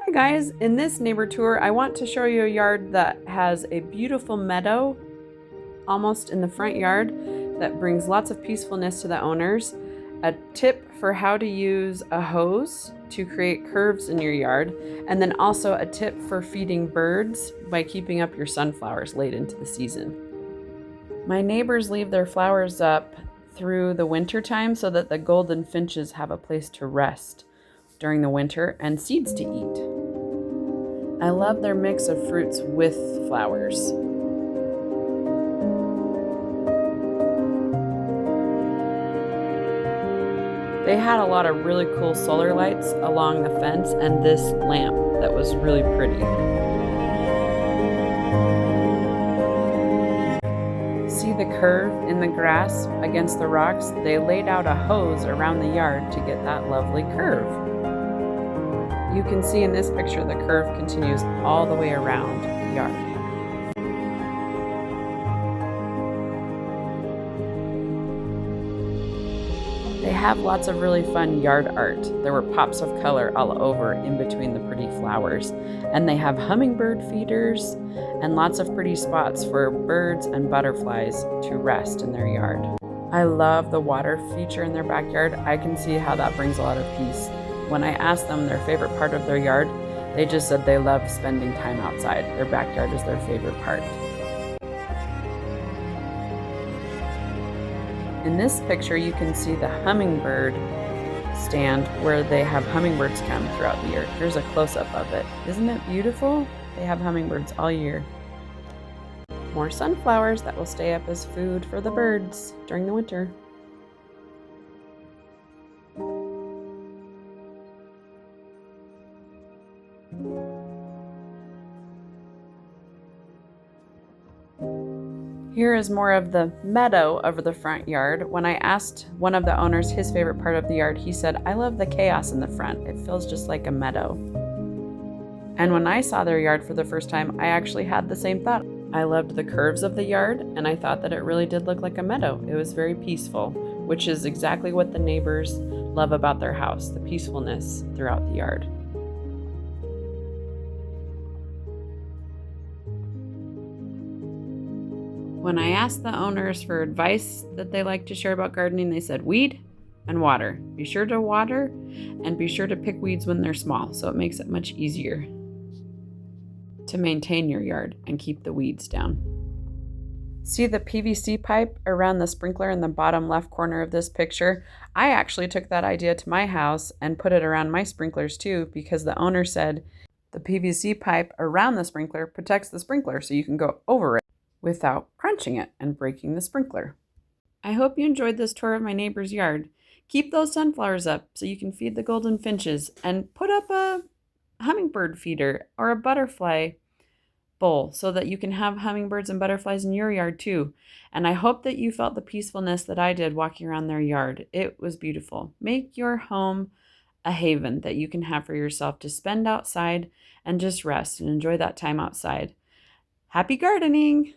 Hi guys, in this neighbor tour I want to show you a yard that has a beautiful meadow almost in the front yard that brings lots of peacefulness to the owners. A tip for how to use a hose to create curves in your yard, and then also a tip for feeding birds by keeping up your sunflowers late into the season. My neighbors leave their flowers up through the winter time so that the golden finches have a place to rest during the winter and seeds to eat. I love their mix of fruits with flowers. They had a lot of really cool solar lights along the fence and this lamp that was really pretty. See the curve in the grass against the rocks? They laid out a hose around the yard to get that lovely curve. You can see in this picture the curve continues all the way around the yard. They have lots of really fun yard art. There were pops of color all over in between the pretty flowers. And they have hummingbird feeders and lots of pretty spots for birds and butterflies to rest in their yard. I love the water feature in their backyard. I can see how that brings a lot of peace. When I asked them their favorite part of their yard, they just said they love spending time outside. Their backyard is their favorite part. In this picture, you can see the hummingbird stand where they have hummingbirds come throughout the year. Here's a close-up of it. Isn't it beautiful? They have hummingbirds all year. More sunflowers that will stay up as food for the birds during the winter. Here is more of the meadow over the front yard. When I asked one of the owners his favorite part of the yard, he said, "I love the chaos in the front. It feels just like a meadow." And when I saw their yard for the first time, I actually had the same thought. I loved the curves of the yard, and I thought that it really did look like a meadow. It was very peaceful, which is exactly what the neighbors love about their house, the peacefulness throughout the yard. When I asked the owners for advice that they like to share about gardening, they said weed and water. Be sure to water and be sure to pick weeds when they're small, so it makes it much easier to maintain your yard and keep the weeds down. See the PVC pipe around the sprinkler in the bottom left corner of this picture? I actually took that idea to my house and put it around my sprinklers too, because the owner said the PVC pipe around the sprinkler protects the sprinkler so you can go over it without crunching it and breaking the sprinkler. I hope you enjoyed this tour of my neighbor's yard. Keep those sunflowers up so you can feed the golden finches, and put up a hummingbird feeder or a butterfly bowl so that you can have hummingbirds and butterflies in your yard too. And I hope that you felt the peacefulness that I did walking around their yard. It was beautiful. Make your home a haven that you can have for yourself to spend outside and just rest and enjoy that time outside. Happy gardening!